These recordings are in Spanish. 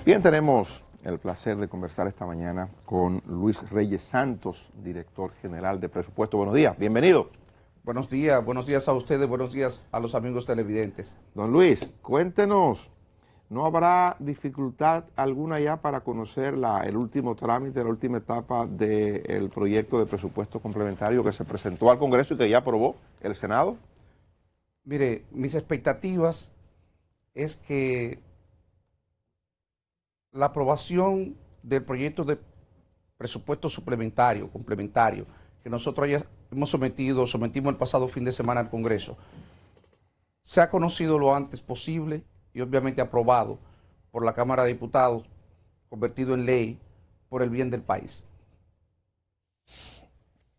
Bien, tenemos el placer de conversar esta mañana con Luis Reyes Santos, director general de Presupuesto. Buenos días, bienvenido. Buenos días a ustedes, buenos días a los amigos televidentes. Don Luis, cuéntenos, ¿no habrá dificultad alguna ya para conocer el último trámite, la última etapa del proyecto de presupuesto complementario que se presentó al Congreso y que ya aprobó el Senado? Mire, mis expectativas es que la aprobación del proyecto de presupuesto suplementario, complementario, que nosotros ya sometimos el pasado fin de semana al Congreso, sea conocido lo antes posible y obviamente aprobado por la Cámara de Diputados, convertido en ley por el bien del país.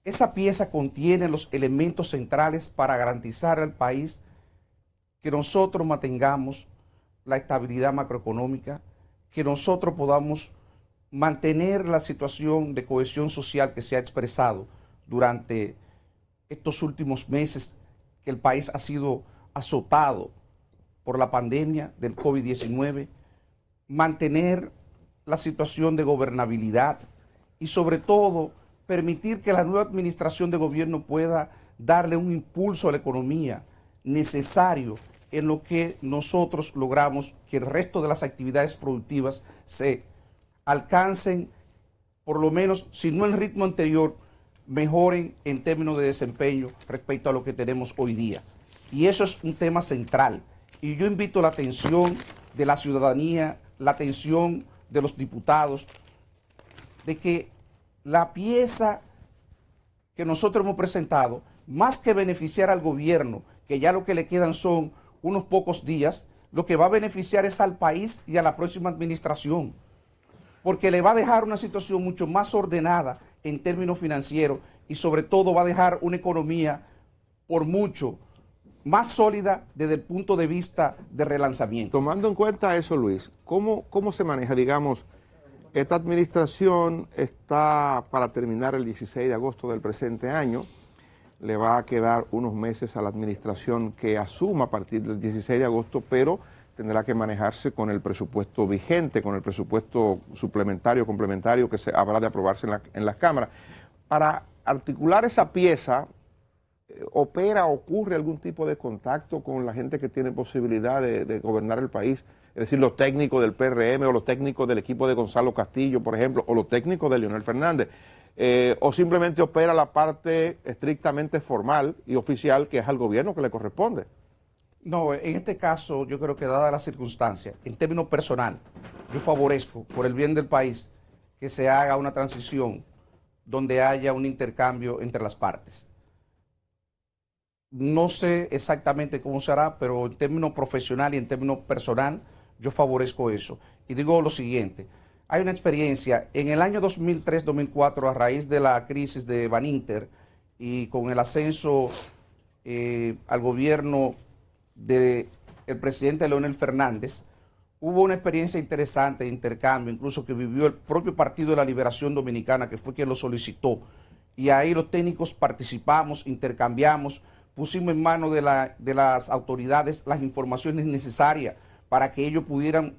Esa pieza contiene los elementos centrales para garantizar al país que nosotros mantengamos la estabilidad macroeconómica, que nosotros podamos mantener la situación de cohesión social que se ha expresado durante estos últimos meses que el país ha sido azotado por la pandemia del COVID-19, mantener la situación de gobernabilidad y sobre todo permitir que la nueva administración de gobierno pueda darle un impulso a la economía necesario en lo que nosotros logramos que el resto de las actividades productivas se alcancen, por lo menos, si no el ritmo anterior, mejoren en términos de desempeño respecto a lo que tenemos hoy día. Y eso es un tema central. Y yo invito la atención de la ciudadanía, la atención de los diputados, de que la pieza que nosotros hemos presentado, más que beneficiar al gobierno, que ya lo que le quedan son unos pocos días, lo que va a beneficiar es al país y a la próxima administración, porque le va a dejar una situación mucho más ordenada en términos financieros y sobre todo va a dejar una economía por mucho más sólida desde el punto de vista de relanzamiento. Tomando en cuenta eso, Luis, ¿cómo se maneja, digamos, esta administración está para terminar el 16 de agosto del presente año? Le va a quedar unos meses a la administración que asuma a partir del 16 de agosto, pero tendrá que manejarse con el presupuesto vigente, con el presupuesto suplementario, complementario que habrá de aprobarse en las cámaras. Para articular esa pieza, ¿ocurre algún tipo de contacto con la gente que tiene posibilidad de gobernar el país? Es decir, los técnicos del PRM o los técnicos del equipo de Gonzalo Castillo, por ejemplo, o los técnicos de Leonel Fernández. O simplemente opera la parte estrictamente formal y oficial que es al gobierno que le corresponde. No, en este caso yo creo que dada las circunstancias, en términos personal, yo favorezco por el bien del país que se haga una transición donde haya un intercambio entre las partes. No sé exactamente cómo se hará, pero en términos profesional y en términos personal, yo favorezco eso. Y digo lo siguiente, hay una experiencia, en el año 2003-2004, a raíz de la crisis de Baninter y con el ascenso al gobierno del presidente Leonel Fernández, hubo una experiencia interesante de intercambio, incluso que vivió el propio Partido de la Liberación Dominicana, que fue quien lo solicitó. Y ahí los técnicos participamos, intercambiamos, pusimos en manos de las autoridades las informaciones necesarias para que ellos pudieran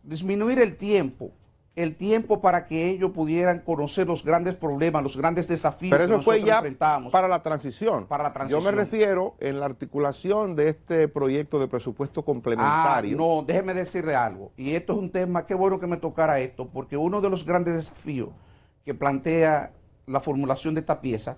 disminuir el tiempo para que ellos pudieran conocer los grandes problemas, los grandes desafíos que nosotros enfrentamos. Pero eso fue ya para la transición. Para la transición. Yo me refiero en la articulación de este proyecto de presupuesto complementario. No, déjeme decirle algo. Y esto es un tema, qué bueno que me tocara esto, porque uno de los grandes desafíos que plantea la formulación de esta pieza,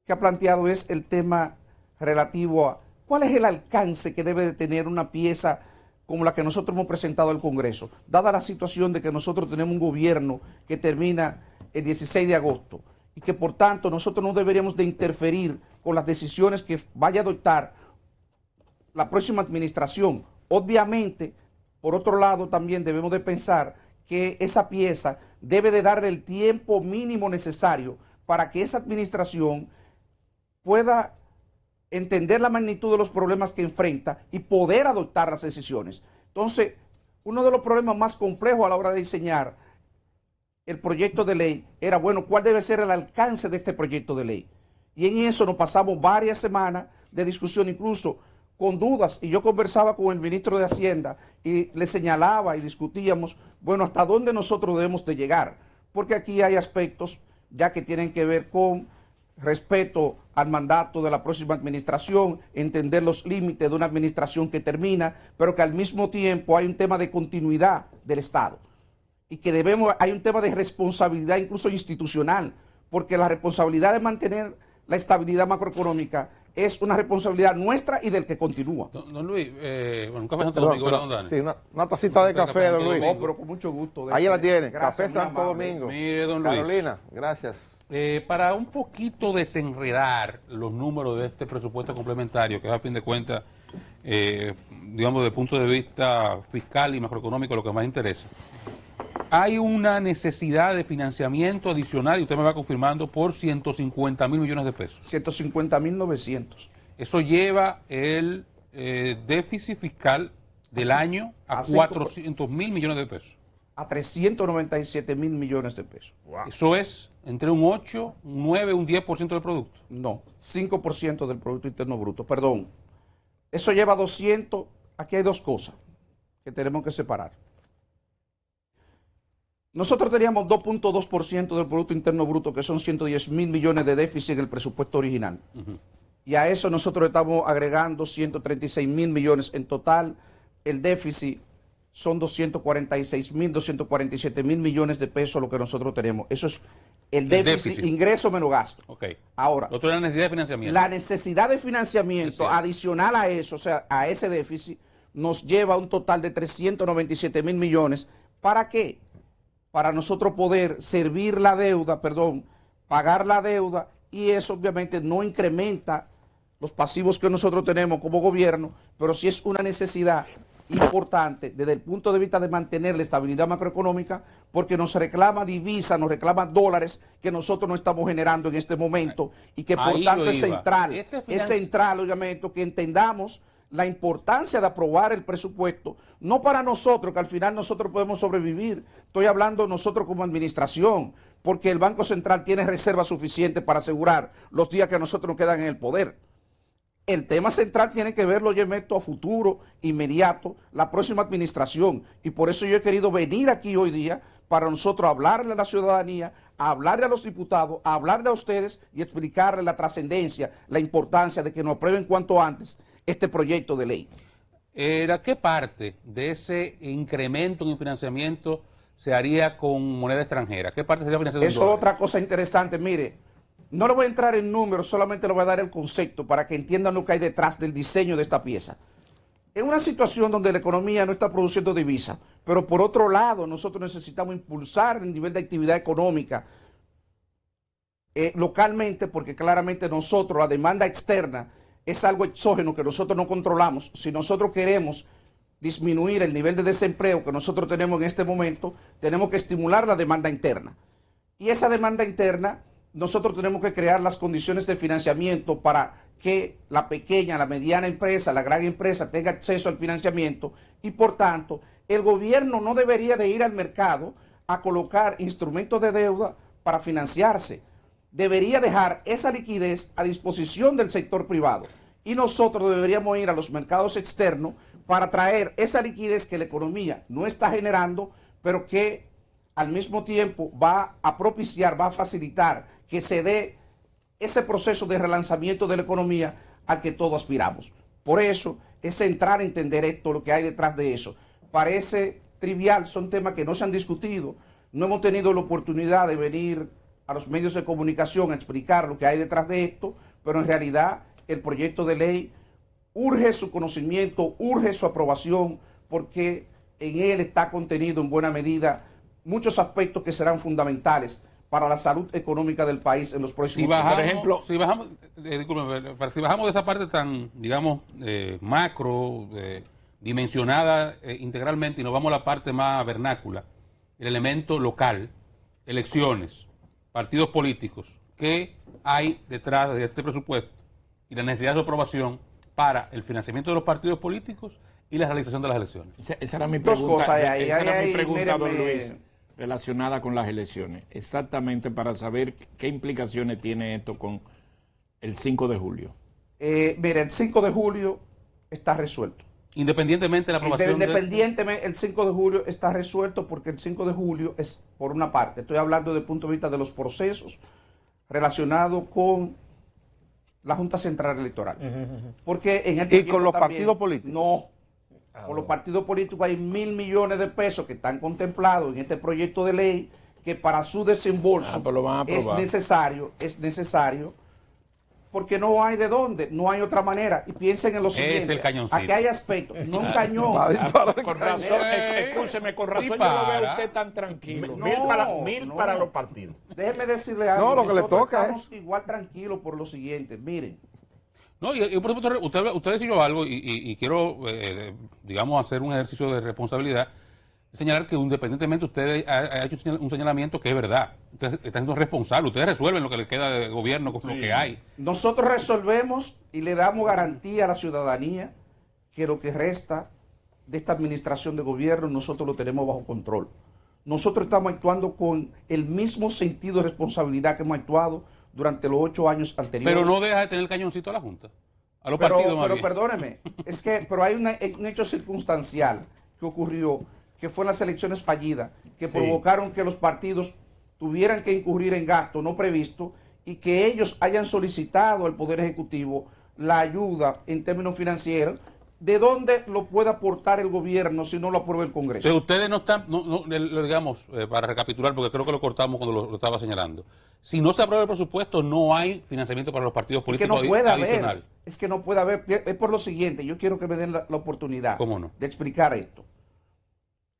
que ha planteado es el tema relativo a cuál es el alcance que debe de tener una pieza como la que nosotros hemos presentado al Congreso, dada la situación de que nosotros tenemos un gobierno que termina el 16 de agosto y que por tanto nosotros no deberíamos de interferir con las decisiones que vaya a adoptar la próxima administración. Obviamente, por otro lado, también debemos de pensar que esa pieza debe de darle el tiempo mínimo necesario para que esa administración pueda entender la magnitud de los problemas que enfrenta y poder adoptar las decisiones. Entonces, uno de los problemas más complejos a la hora de diseñar el proyecto de ley era, bueno, ¿cuál debe ser el alcance de este proyecto de ley? Y en eso nos pasamos varias semanas de discusión, incluso con dudas, y yo conversaba con el ministro de Hacienda y le señalaba y discutíamos, bueno, hasta dónde nosotros debemos de llegar, porque aquí hay aspectos ya que tienen que ver con respeto al mandato de la próxima administración, entender los límites de una administración que termina, pero que al mismo tiempo hay un tema de continuidad del Estado y que hay un tema de responsabilidad incluso institucional, porque la responsabilidad de mantener la estabilidad macroeconómica es una responsabilidad nuestra y del que continúa. Don Luis, bueno, un café Santo Domingo, ¿verdad, don Dani? Sí, una tacita de café, don Luis. No, pero con mucho gusto. Ahí la tiene, Gracias, Café Santo Domingo. Mire, don Luis. Carolina, gracias. Para un poquito desenredar los números de este presupuesto complementario, que es a fin de cuentas, digamos, desde el punto de vista fiscal y macroeconómico, lo que más interesa. Hay una necesidad de financiamiento adicional, y usted me va confirmando, por 150.000 millones de pesos. 150.900. Eso lleva el déficit fiscal del año a 400.000 millones de pesos. A 397.000 millones de pesos. Wow. Eso es entre un 8, un 9, un 10% del producto. No, 5% del Producto Interno Bruto, perdón. Eso lleva 200, aquí hay dos cosas que tenemos que separar. Nosotros teníamos 2.2% del Producto Interno Bruto, que son 110.000 millones de déficit en el presupuesto original. Y a eso nosotros estamos agregando 136.000 millones en total. El déficit son 247.000 millones de pesos lo que nosotros tenemos. Eso es el déficit, ingreso menos gasto. Okay. Ahora, lo otro es la necesidad de financiamiento. La necesidad de financiamiento adicional a eso, o sea, a ese déficit, nos lleva a un total de 397.000 millones. ¿Para qué? Para nosotros poder servir la deuda, pagar la deuda, y eso obviamente no incrementa los pasivos que nosotros tenemos como gobierno, pero sí es una necesidad importante desde el punto de vista de mantener la estabilidad macroeconómica, porque nos reclama divisa, nos reclama dólares que nosotros no estamos generando en este momento, y que por tanto es central, obviamente, que entendamos la importancia de aprobar el presupuesto, no para nosotros, que al final nosotros podemos sobrevivir, estoy hablando nosotros como administración, porque el Banco Central tiene reservas suficientes para asegurar los días que a nosotros nos quedan en el poder. El tema central tiene que verlo, yo meto a futuro, inmediato, la próxima administración, y por eso yo he querido venir aquí hoy día para nosotros hablarle a la ciudadanía, hablarle a los diputados, hablarle a ustedes y explicarle la trascendencia, la importancia de que nos aprueben cuanto antes este proyecto de ley. ¿Qué parte de ese incremento en financiamiento se haría con moneda extranjera? ¿Qué parte sería financiado en Eso dólares? es otra cosa interesante. Mire, no le voy a entrar en números, solamente le voy a dar el concepto para que entiendan lo que hay detrás del diseño de esta pieza. En una situación donde la economía no está produciendo divisas, pero por otro lado nosotros necesitamos impulsar el nivel de actividad económica localmente, porque claramente nosotros, la demanda externa, es algo exógeno que nosotros no controlamos. Si nosotros queremos disminuir el nivel de desempleo que nosotros tenemos en este momento, tenemos que estimular la demanda interna. Y esa demanda interna, nosotros tenemos que crear las condiciones de financiamiento para que la pequeña, la mediana empresa, la gran empresa tenga acceso al financiamiento, y por tanto, el gobierno no debería de ir al mercado a colocar instrumentos de deuda para financiarse. Debería dejar esa liquidez a disposición del sector privado, y nosotros deberíamos ir a los mercados externos para traer esa liquidez que la economía no está generando, pero que al mismo tiempo va a propiciar, va a facilitar que se dé ese proceso de relanzamiento de la economía al que todos aspiramos. Por eso es central entender esto, lo que hay detrás de eso. Parece trivial, son temas que no se han discutido, no hemos tenido la oportunidad de venir a los medios de comunicación a explicar lo que hay detrás de esto, pero en realidad el proyecto de ley urge su conocimiento, urge su aprobación, porque en él está contenido en buena medida muchos aspectos que serán fundamentales para la salud económica del país en los próximos años. Por ejemplo, si bajamos de esa parte tan, digamos, macro, dimensionada integralmente, y nos vamos a la parte más vernácula, el elemento local, elecciones, partidos políticos, ¿qué hay detrás de este presupuesto y la necesidad de su aprobación para el financiamiento de los partidos políticos y la realización de las elecciones? Esa era mi pregunta, mírenme, don Luis, relacionada con las elecciones, exactamente para saber qué implicaciones tiene esto con el 5 de julio. Mire, el 5 de julio está resuelto. Independientemente de la aprobación Independientemente, el 5 de julio está resuelto porque el 5 de julio es, por una parte, estoy hablando desde el punto de vista de los procesos relacionados con la Junta Central Electoral. Porque en el ¿Y con los partidos políticos? No. Con los partidos políticos hay 1.000 millones de pesos que están contemplados en este proyecto de ley que para su desembolso pues lo van a aprobar. es necesario porque no hay de dónde, no hay otra manera. Y piensen en lo siguiente. Es el cañoncito. Aquí hay aspectos, no un cañón. Con razón, escúcheme, con razón yo lo veo a usted tan tranquilo. No, mil no. para los partidos. Déjeme decirle algo. No, lo que le nosotros toca estamos igual tranquilos por lo siguiente. Miren, No, y por ejemplo, usted decidió algo y quiero, digamos, hacer un ejercicio de responsabilidad, señalar que independientemente usted ha hecho un señalamiento que es verdad. Usted está siendo responsable, ustedes resuelven lo que le queda de gobierno con lo que hay. nosotros resolvemos y le damos garantía a la ciudadanía que lo que resta de esta administración de gobierno nosotros lo tenemos bajo control. Nosotros estamos actuando con el mismo sentido de responsabilidad que hemos actuado durante los 8 años anteriores. Pero no deja de tener el cañoncito a la Junta, a los partidos más Pero bien. perdóneme, pero hay un hecho circunstancial que ocurrió, que fue en las elecciones fallidas, que provocaron que los partidos tuvieran que incurrir en gasto no previsto y que ellos hayan solicitado al Poder Ejecutivo la ayuda en términos financieros. ¿De dónde lo puede aportar el gobierno si no lo aprueba el Congreso? Pero ustedes no están, digamos, para recapitular, porque creo que lo cortamos cuando lo estaba señalando. Si no se aprueba el presupuesto, no hay financiamiento para los partidos Es que políticos no puede adicional. haber, es que no puede haber, es por lo siguiente, yo quiero que me den la oportunidad ¿Cómo no? de explicar esto.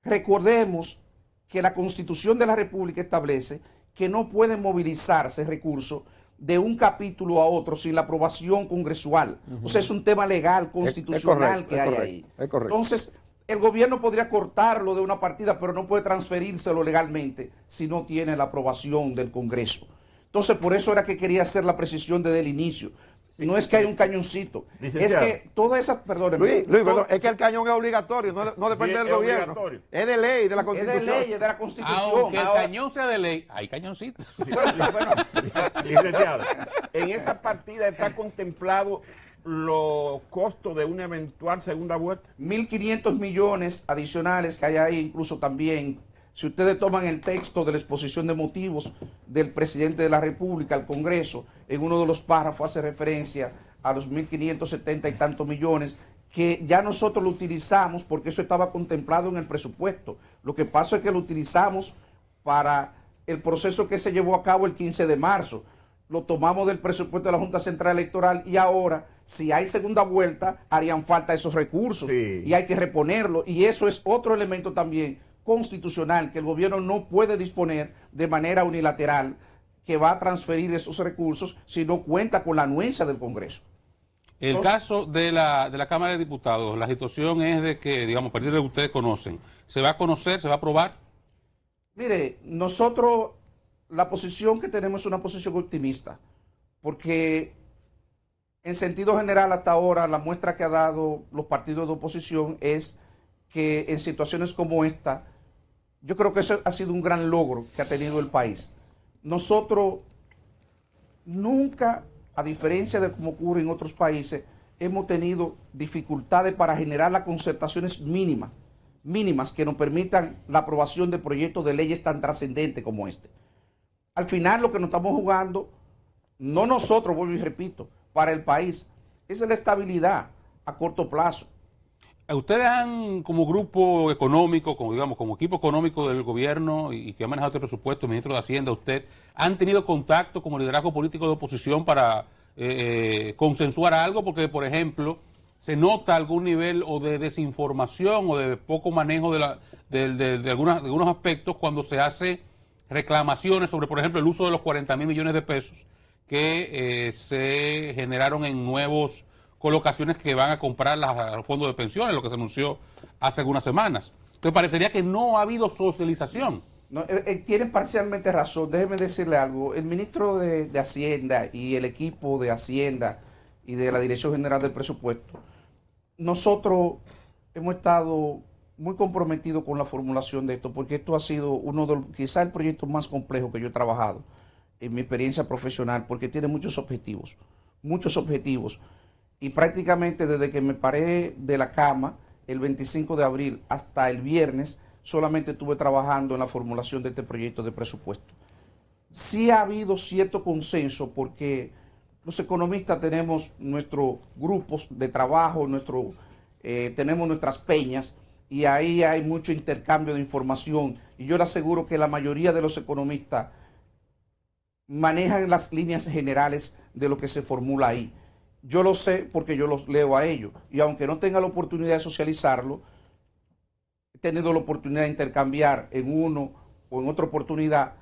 Recordemos que la Constitución de la República establece que no pueden movilizarse recursos de un capítulo a otro sin la aprobación congresual. O sea, es un tema legal, constitucional que hay ahí. Es correcto. Entonces, el gobierno podría cortarlo de una partida, pero no puede transferírselo legalmente si no tiene la aprobación del Congreso. Entonces, por eso era que quería hacer la precisión desde el inicio. No es que hay un cañoncito, Licenciado. es que todas esas, perdónenme, Luis, perdón, es que el cañón es obligatorio, no depende Sí, del es gobierno. obligatorio. Es de ley, de la es Constitución. de leyes, de la Constitución. Aunque el Ahora, cañón sea de ley, hay cañoncitos. Licenciado, en esa partida está contemplado los costos de una eventual segunda vuelta. 1.500 millones adicionales que hay ahí, incluso también, si ustedes toman el texto de la exposición de motivos del presidente de la República al Congreso, en uno de los párrafos hace referencia a los 1.570 y tantos millones que ya nosotros lo utilizamos porque eso estaba contemplado en el presupuesto. Lo que pasa es que lo utilizamos para el proceso que se llevó a cabo el 15 de marzo. Lo tomamos del presupuesto de la Junta Central Electoral y ahora, si hay segunda vuelta, harían falta esos recursos y hay que reponerlo. Y eso es otro elemento también constitucional que el gobierno no puede disponer de manera unilateral que va a transferir esos recursos si no cuenta con la anuencia del Congreso. El caso de la Cámara de Diputados, la situación es de que, digamos, a partir de lo que ustedes conocen, ¿se va a conocer, se va a aprobar? Mire, nosotros la posición que tenemos es una posición optimista, porque en sentido general hasta ahora la muestra que ha dado los partidos de oposición es que en situaciones como esta, yo creo que eso ha sido un gran logro que ha tenido el país. Nosotros nunca, a diferencia de como ocurre en otros países, hemos tenido dificultades para generar las concertaciones mínimas que nos permitan la aprobación de proyectos de leyes tan trascendentes como este. Al final lo que nos estamos jugando, no nosotros, vuelvo y repito, para el país, es la estabilidad a corto plazo. Ustedes han, como grupo económico, como digamos, como equipo económico del gobierno y que ha manejado este presupuesto, el ministro de Hacienda, usted, ¿han tenido contacto como liderazgo político de oposición para consensuar algo? Porque, por ejemplo, se nota algún nivel o de desinformación o de poco manejo de algunos aspectos cuando se hace reclamaciones sobre, por ejemplo, el uso de los 40.000 millones de pesos que se generaron en nuevos colocaciones que van a comprar los fondos de pensiones, lo que se anunció hace algunas semanas. Entonces parecería que no ha habido socialización. No, tienen parcialmente razón. Déjeme decirle algo. El ministro de Hacienda y el equipo de Hacienda y de la Dirección General del Presupuesto, nosotros hemos estado muy comprometidos con la formulación de esto, porque esto ha sido uno de los, quizás el proyecto más complejo que yo he trabajado en mi experiencia profesional, porque tiene muchos objetivos. y prácticamente desde que me paré de la cama el 25 de abril hasta el viernes solamente estuve trabajando en la formulación de este proyecto de presupuesto. Sí ha habido cierto consenso porque los economistas tenemos nuestros grupos de trabajo, tenemos nuestras peñas y ahí hay mucho intercambio de información y yo le aseguro que la mayoría de los economistas manejan las líneas generales de lo que se formula ahí. Yo lo sé porque yo los leo a ellos y aunque no tenga la oportunidad de socializarlo, he tenido la oportunidad de intercambiar en uno o en otra oportunidad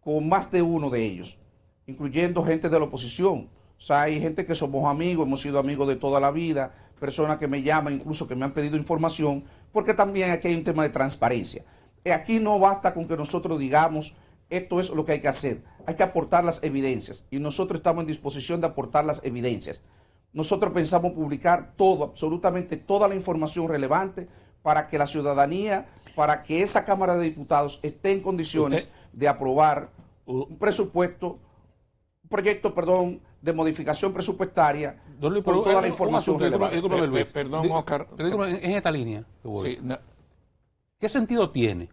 con más de uno de ellos, incluyendo gente de la oposición. O sea, hay gente que somos amigos, hemos sido amigos de toda la vida, personas que me llaman, incluso que me han pedido información, porque también aquí hay un tema de transparencia. Aquí no basta con que nosotros digamos, esto es lo que hay que aportar las evidencias, y nosotros estamos en disposición de aportar las evidencias. Nosotros pensamos publicar todo, absolutamente toda la información relevante para que la ciudadanía, para que esa Cámara de Diputados esté en condiciones de aprobar un proyecto de modificación presupuestaria con toda la información relevante. Perdón, Oscar. En esta línea, Sí, no. ¿qué sentido tiene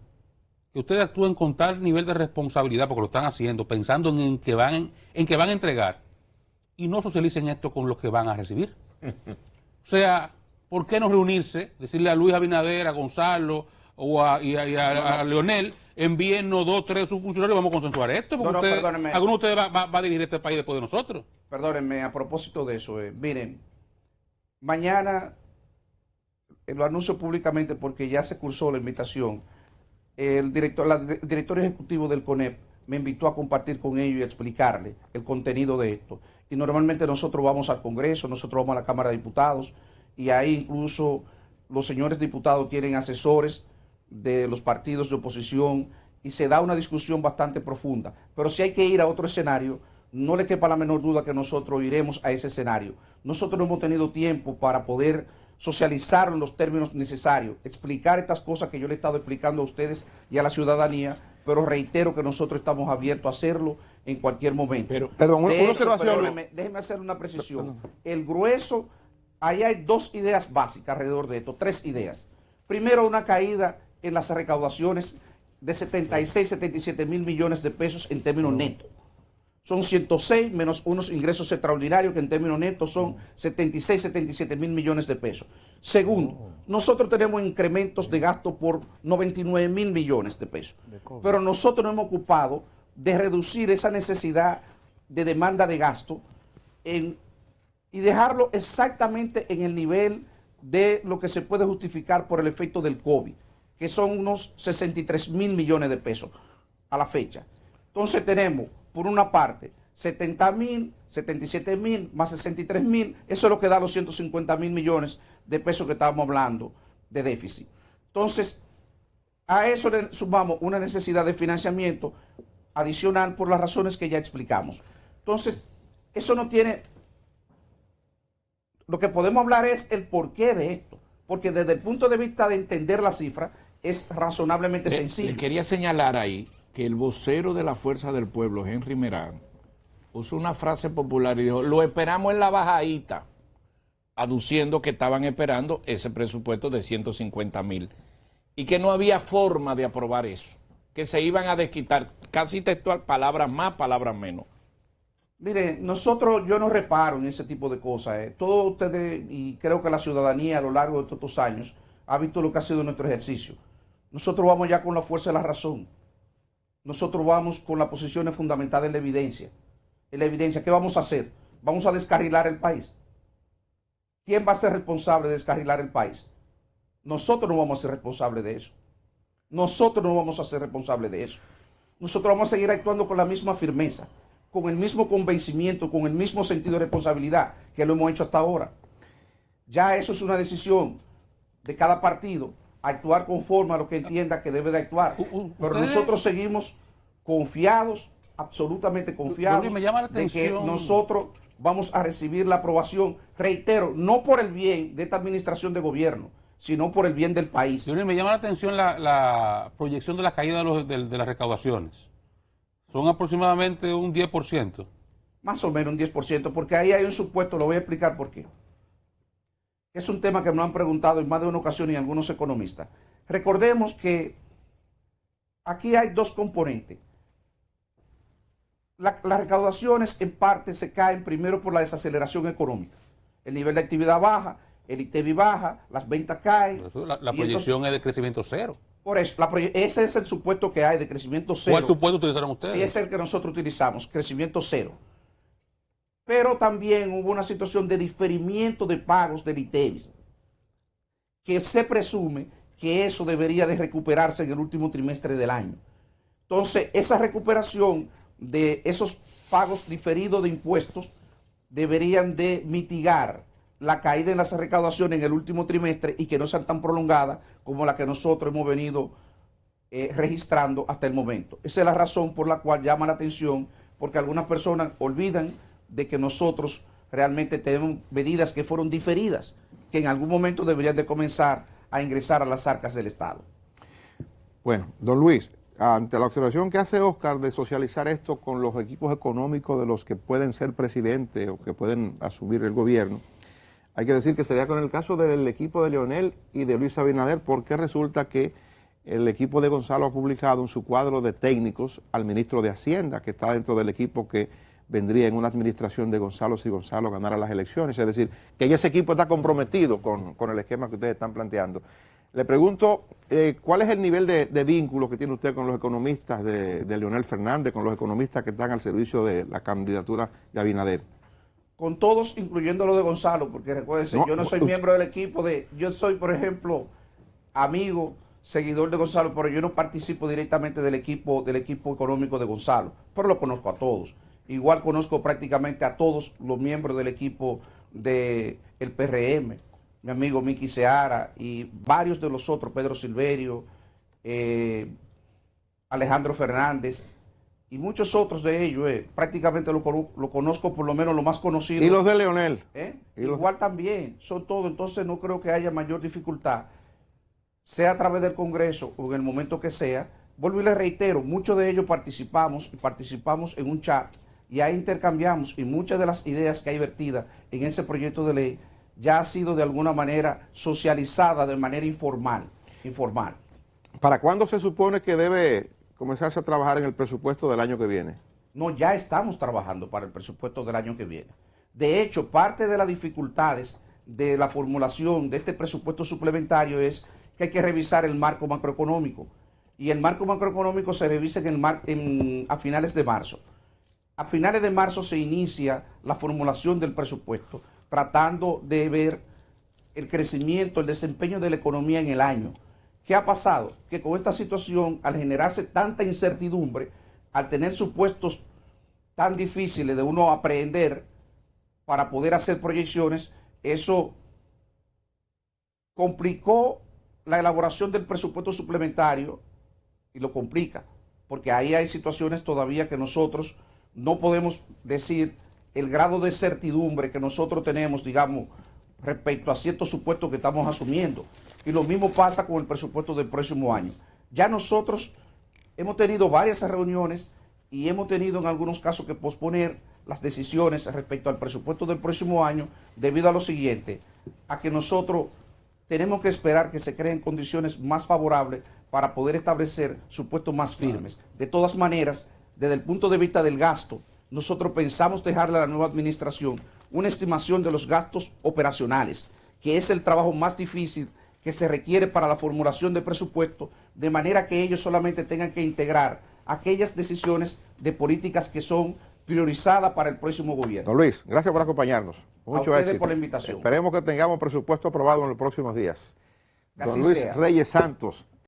que ustedes actúen con tal nivel de responsabilidad, porque lo están haciendo, pensando en que van a entregar, y no socialicen esto con los que van a recibir? O sea, ¿por qué no reunirse, decirle a Luis Abinader, a Gonzalo a Leonel, envíennos 2, 3 subfuncionarios, vamos a consensuar esto? Porque alguno de ustedes va a dirigir este país después de nosotros. Perdónenme, a propósito de eso, miren, mañana lo anuncio públicamente porque ya se cursó la invitación. El director ejecutivo del CONEP me invitó a compartir con ellos y a explicarle el contenido de esto. Y normalmente nosotros vamos al Congreso, nosotros vamos a la Cámara de Diputados, y ahí incluso los señores diputados tienen asesores de los partidos de oposición y se da una discusión bastante profunda. Pero si hay que ir a otro escenario, no le quepa la menor duda que nosotros iremos a ese escenario. Nosotros no hemos tenido tiempo para poder socializar en los términos necesarios, explicar estas cosas que yo le he estado explicando a ustedes y a la ciudadanía, pero reitero que nosotros estamos abiertos a hacerlo en cualquier momento. Perdón, una observación. Déjeme hacer una precisión. El grueso, ahí hay 2 ideas básicas alrededor de esto, 3 ideas. Primero, una caída en las recaudaciones de 76, 77 mil millones de pesos en términos netos. Son 106 menos unos ingresos extraordinarios que en términos netos son 76, 77 mil millones de pesos. Segundo, nosotros tenemos incrementos de gasto por 99 mil millones de pesos. Pero nosotros nos hemos ocupado de reducir esa necesidad de demanda de gasto y dejarlo exactamente en el nivel de lo que se puede justificar por el efecto del COVID, que son unos 63 mil millones de pesos a la fecha. Entonces tenemos, por una parte, 70 mil, 77 mil, más 63 mil, eso es lo que da los 150 mil millones de pesos que estábamos hablando de déficit. Entonces, a eso le sumamos una necesidad de financiamiento adicional por las razones que ya explicamos. Entonces, eso no tiene... Lo que podemos hablar es el porqué de esto, porque desde el punto de vista de entender la cifra, es razonablemente sencillo. Le quería señalar ahí que el vocero de la Fuerza del Pueblo, Henry Merán, usó una frase popular y dijo, lo esperamos en la bajadita, aduciendo que estaban esperando ese presupuesto de 150 mil y que no había forma de aprobar eso, que se iban a desquitar, casi textual, palabras más, palabras menos. Mire, yo no reparo en ese tipo de cosas. Todos ustedes, y creo que la ciudadanía a lo largo de estos años, ha visto lo que ha sido nuestro ejercicio. Nosotros vamos ya con la fuerza de la razón. Nosotros vamos con las posiciones fundamentadas en la evidencia. En la evidencia, ¿qué vamos a hacer? ¿Vamos a descarrilar el país? ¿Quién va a ser responsable de descarrilar el país? Nosotros no vamos a ser responsables de eso. Nosotros no vamos a ser responsables de eso. Nosotros vamos a seguir actuando con la misma firmeza, con el mismo convencimiento, con el mismo sentido de responsabilidad que lo hemos hecho hasta ahora. Ya eso es una decisión de cada partido, actuar conforme a lo que entienda que debe de actuar. Pero nosotros seguimos confiados, absolutamente confiados, de que nosotros vamos a recibir la aprobación, reitero, no por el bien de esta administración de gobierno, sino por el bien del país. Me llama la atención la proyección de la caída de las recaudaciones. Son aproximadamente un 10%. Más o menos un 10%, porque ahí hay un supuesto, lo voy a explicar por qué. Es un tema que me han preguntado en más de una ocasión y algunos economistas. Recordemos que aquí hay dos componentes. Las recaudaciones en parte se caen primero por la desaceleración económica. El nivel de actividad baja, el ITEVI baja, las ventas caen. La proyección es de crecimiento cero. Por eso, ese es el supuesto que hay de crecimiento cero. ¿Cuál supuesto utilizaron ustedes? Sí, es el que nosotros utilizamos, crecimiento cero. Pero también hubo una situación de diferimiento de pagos del ITEVI, que se presume que eso debería de recuperarse en el último trimestre del año. Entonces, esa recuperación de esos pagos diferidos de impuestos deberían de mitigar la caída en las recaudaciones en el último trimestre y que no sean tan prolongadas como la que nosotros hemos venido registrando hasta el momento. Esa es la razón por la cual llama la atención, porque algunas personas olvidan de que nosotros realmente tenemos medidas que fueron diferidas, que en algún momento deberían de comenzar a ingresar a las arcas del Estado. Bueno, don Luis, ante la observación que hace Oscar de socializar esto con los equipos económicos de los que pueden ser presidentes o que pueden asumir el gobierno, hay que decir que sería con el caso del equipo de Leonel y de Luis Abinader, porque resulta que el equipo de Gonzalo ha publicado en su cuadro de técnicos al ministro de Hacienda, que está dentro del equipo que vendría en una administración de Gonzalo si Gonzalo ganara las elecciones. Es decir, que ese equipo está comprometido con el esquema que ustedes están planteando. Le pregunto, ¿cuál es el nivel de vínculo que tiene usted con los economistas de Leonel Fernández, con los economistas que están al servicio de la candidatura de Abinader? Con todos, incluyendo lo de Gonzalo, porque recuérdense, yo no soy miembro del equipo yo soy, por ejemplo, amigo, seguidor de Gonzalo, pero yo no participo directamente del equipo económico de Gonzalo, pero lo conozco a todos. Igual conozco prácticamente a todos los miembros del equipo del PRM, mi amigo Miki Seara y varios de los otros, Pedro Silverio, Alejandro Fernández y muchos otros de ellos. Prácticamente lo conozco, por lo menos lo más conocido. ¿Y los de Leonel? Igual también, son todos, entonces no creo que haya mayor dificultad, sea a través del Congreso o en el momento que sea. Vuelvo y les reitero, muchos de ellos participamos en un chat y ahí intercambiamos, y muchas de las ideas que hay vertidas en ese proyecto de ley ya ha sido de alguna manera socializada de manera informal. ¿Para cuándo se supone que debe comenzarse a trabajar en el presupuesto del año que viene? No, ya estamos trabajando para el presupuesto del año que viene. De hecho, parte de las dificultades de la formulación de este presupuesto suplementario es que hay que revisar el marco macroeconómico. Y el marco macroeconómico se revisa a finales de marzo. A finales de marzo se inicia la formulación del presupuesto, tratando de ver el crecimiento, el desempeño de la economía en el año. ¿Qué ha pasado? Que con esta situación, al generarse tanta incertidumbre, al tener supuestos tan difíciles de uno aprender para poder hacer proyecciones, eso complicó la elaboración del presupuesto suplementario y lo complica, porque ahí hay situaciones todavía que nosotros no podemos decir el grado de certidumbre que nosotros tenemos, digamos, respecto a ciertos supuestos que estamos asumiendo. Y lo mismo pasa con el presupuesto del próximo año. Ya nosotros hemos tenido varias reuniones y hemos tenido en algunos casos que posponer las decisiones respecto al presupuesto del próximo año debido a lo siguiente, a que nosotros tenemos que esperar que se creen condiciones más favorables para poder establecer supuestos más firmes. De todas maneras, desde el punto de vista del gasto, nosotros pensamos dejarle a la nueva administración una estimación de los gastos operacionales, que es el trabajo más difícil que se requiere para la formulación de presupuesto, de manera que ellos solamente tengan que integrar aquellas decisiones de políticas que son priorizadas para el próximo gobierno. Don Luis, gracias por acompañarnos. Mucho a ustedes éxito por la invitación. Esperemos que tengamos presupuesto aprobado en los próximos días. Que así Don Luis sea. Reyes Santos,